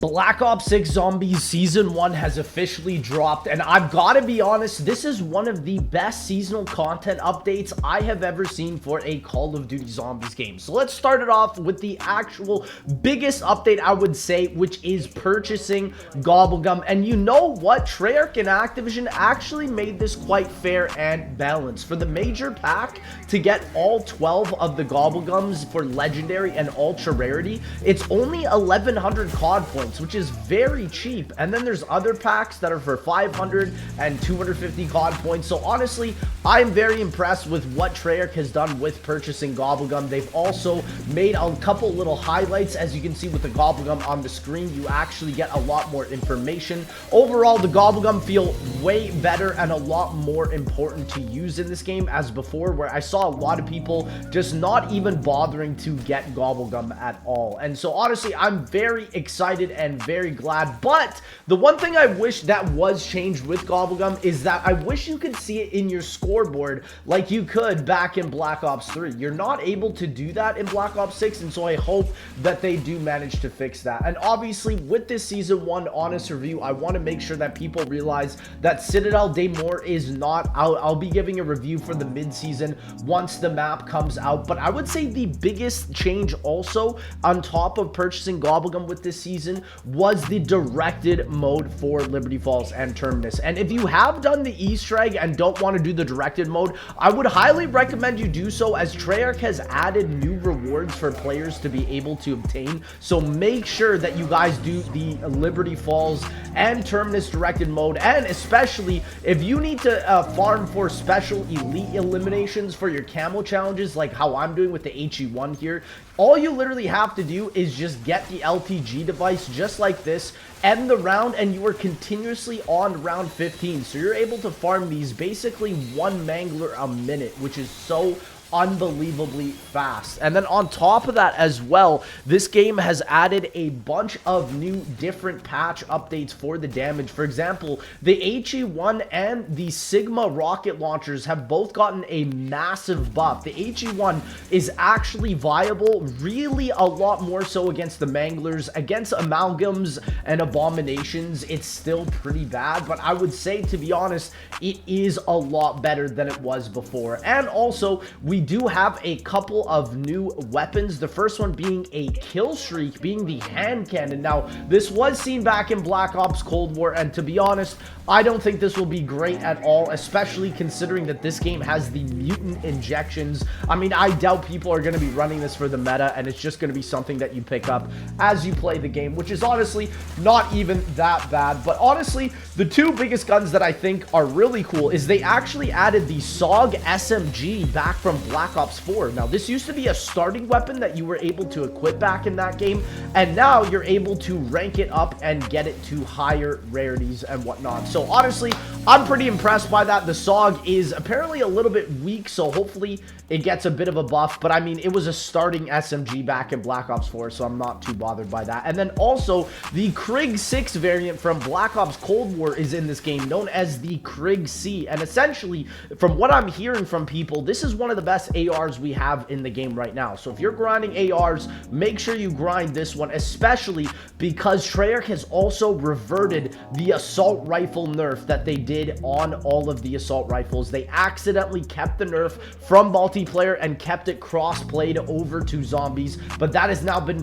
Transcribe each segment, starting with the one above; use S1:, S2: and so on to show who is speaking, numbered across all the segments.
S1: Black Ops 6 Zombies Season 1 has officially dropped, and I've got to be honest, this is one of the best seasonal content updates I have ever seen for a Call of Duty Zombies game. So let's start it off with the actual biggest update, I would say, which is purchasing Gobblegum. And you know what? Treyarch and Activision actually made this quite fair and balanced. For the major pack, to get all 12 of the Gobblegums for Legendary and Ultra Rarity, it's only 1,100 COD points, which is very cheap. And then there's other packs that are for 500 and 250 COD points. So honestly, I'm very impressed with what Treyarch has done with purchasing Gobblegum. They've also made a couple little highlights. As you can see with the Gobblegum on the screen, you actually get a lot more information. Overall, the Gobblegum feel way better and a lot more important to use in this game as before, where I saw a lot of people just not even bothering to get Gobblegum at all. And so honestly, I'm very excited and very glad. But the one thing I wish that was changed with Gobblegum is that I wish you could see it in your scoreboard like you could back in Black Ops 3. You're not able to do that in Black Ops 6, and so I hope that they do manage to fix that. And obviously, with this Season 1 honest review, I want to make sure that people realize that Citadel Day More is not out. I'll be giving a review for the mid-season once the map comes out. But I would say the biggest change also, on top of purchasing Gobblegum with this season, was the directed mode for Liberty Falls and Terminus. And if you have done the Easter egg and don't want to do the directed mode, I would highly recommend you do so, as Treyarch has added new rewards for players to be able to obtain. So make sure that you guys do the Liberty Falls and Terminus directed mode. And especially if you need to farm for special elite eliminations for your camo challenges, like how I'm doing with the HE1 here, all you literally have to do is just get the LTG device just like this, end the round, and you are continuously on round 15. So you're able to farm these basically one mangler a minute, which is so unbelievably fast. And then on top of that as well, this game has added a bunch of new different patch updates for the damage. For example, the HE1 and the Sigma rocket launchers have both gotten a massive buff. The HE1 is actually viable, really a lot more so against the manglers. Against amalgams and abominations, it's still pretty bad, but I would say, to be honest, it is a lot better than it was before. And also, we do have a couple of new weapons, the first one being a kill streak, being the hand cannon. Now, this was seen back in Black Ops Cold War, and to be honest, I don't think this will be great at all, especially considering that this game has the mutant injections. I mean, I doubt people are going to be running this for the meta, and it's just going to be something that you pick up as you play the game, which is honestly not even that bad. But honestly, the two biggest guns that I think are really cool is they actually added the SOG SMG back from Black Ops 4. Now, this used to be a starting weapon that you were able to equip back in that game, and now you're able to rank it up and get it to higher rarities and whatnot. So honestly, I'm pretty impressed by that. The SOG is apparently a little bit weak, so hopefully it gets a bit of a buff. But I mean, it was a starting SMG back in Black Ops 4, so I'm not too bothered by that. And then also, the Krig 6 variant from Black Ops Cold War is in this game, known as the Krig C. And essentially, from what I'm hearing from people, this is one of the best ARs we have in the game right now. So if you're grinding ARs, make sure you grind this one, especially because Treyarch has also reverted the assault rifle nerf that they did on all of the assault rifles. They accidentally kept the nerf from multiplayer and kept it cross-played over to zombies, but that has now been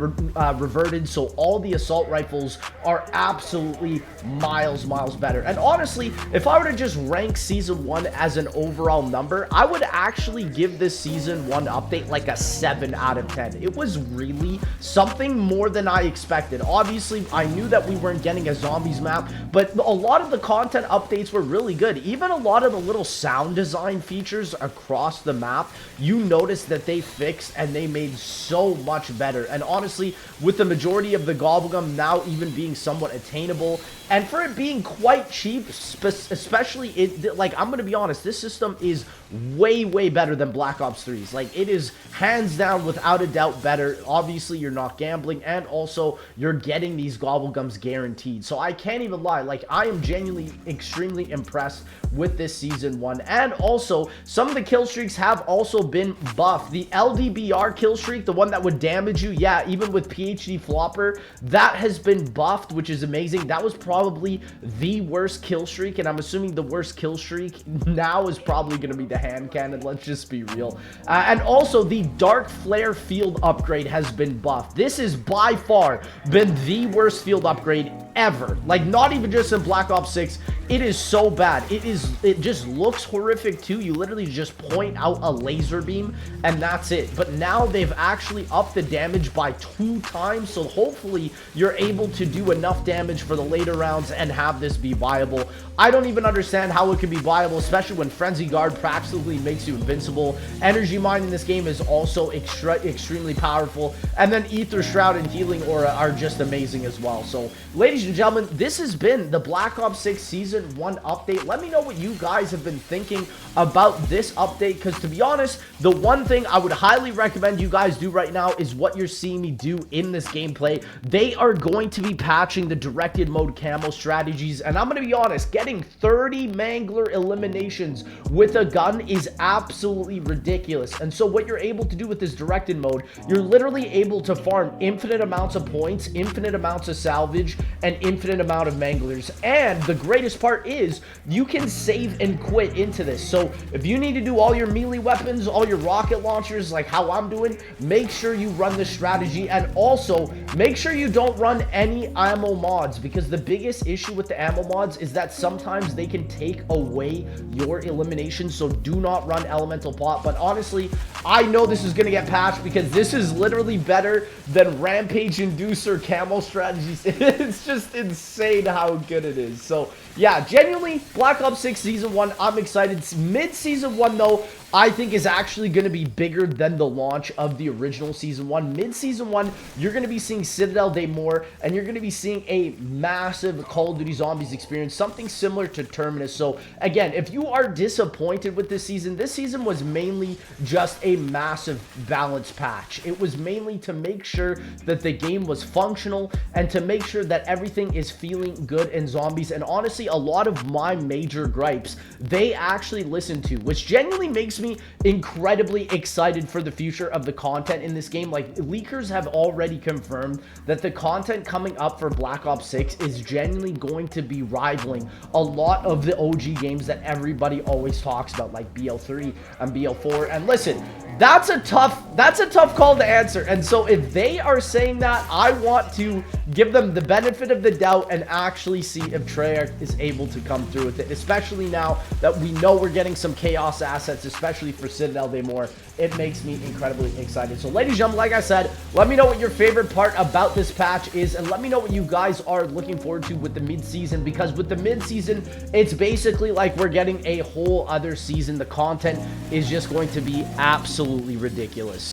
S1: reverted, so all the assault rifles are absolutely miles better. And honestly, if I were to just rank Season 1 as an overall number, I would actually give this Season 1 update like a 7 out of 10. It was really something more than I expected. Obviously, I knew that we weren't getting a zombies map, but a lot of the content updates were really good. Even a lot of the little sound design features across the map, you noticed that they fixed and they made so much better. And honestly, with the majority of the Gobblegum now even being somewhat attainable, and for it being quite cheap, especially, like, I'm gonna be honest, this system is way better than Black Black Ops 3's. Like, it is hands down, without a doubt, better. Obviously, you're not gambling, and also you're getting these gobblegums guaranteed. So I can't even lie. Like, I am genuinely extremely impressed with this season 1. And also, some of the kill streaks have also been buffed. The LDBR kill streak, the one that would damage you, yeah, even with PhD Flopper, that has been buffed, which is amazing. That was probably the worst kill streak, and I'm assuming the worst kill streak now is probably going to be the hand cannon. Let's just be real. And also, the Dark Flare field upgrade has been buffed. This has by far been the worst field upgrade ever. Like, not even just in Black Ops 6. It is so bad. It just looks horrific too. You literally just point out a laser beam and that's it. But now they've actually upped the damage by 2 times. So hopefully you're able to do enough damage for the later rounds and have this be viable. I don't even understand how it could be viable, especially when Frenzy Guard practically makes you invincible. Energy Mine in this game is also extremely powerful. And then Ether Shroud and Healing Aura are just amazing as well. So, ladies and gentlemen, this has been the Black Ops 6 Season 1 update. Let me know what you guys have been thinking about this update, because to be honest, the one thing I would highly recommend you guys do right now is what you're seeing me do in this gameplay. They are going to be patching the directed mode camo strategies, and I'm going to be honest, getting 30 Mangler eliminations with a gun is absolutely ridiculous. And so what you're able to do with this directed mode, you're literally able to farm infinite amounts of points, infinite amounts of salvage, and infinite amount of Manglers. And the greatest part is you can save and quit into this. So if you need to do all your melee weapons, all your rocket launchers, like how I'm doing, make sure you run this strategy. And also make sure you don't run any ammo mods, because the biggest issue with the ammo mods is that sometimes they can take away your elimination. So do not run elemental pot. But honestly, I know this is going to get patched, because this is literally better than Rampage Inducer camo strategies. It's just insane how good it is. So yeah, genuinely, Black Ops 6 Season 1, I'm excited. Mid-Season 1, though, I think is actually going to be bigger than the launch of the original Season 1. Mid-Season 1, you're going to be seeing Citadel Day more, and you're going to be seeing a massive Call of Duty Zombies experience, something similar to Terminus. So, again, if you are disappointed with this season was mainly just a massive balance patch. It was mainly to make sure that the game was functional and to make sure that everything is feeling good in Zombies. And honestly, a lot of my major gripes, they actually listened to, which genuinely makes me incredibly excited for the future of the content in this game. Like, leakers have already confirmed that the content coming up for Black Ops 6 is genuinely going to be rivaling a lot of the OG games that everybody always talks about, like BO3 and BO4. And listen, that's a tough call to answer. And so if they are saying that, I want to give them the benefit of the doubt and actually see if Treyarch is able to come through with it, especially now that we know we're getting some Chaos assets, especially for Citadel Day more. It makes me incredibly excited. So ladies and gentlemen, like I said, let me know what your favorite part about this patch is, and let me know what you guys are looking forward to with the mid-season, because with the mid-season, it's basically like we're getting a whole other season. The content is just going to be absolutely ridiculous.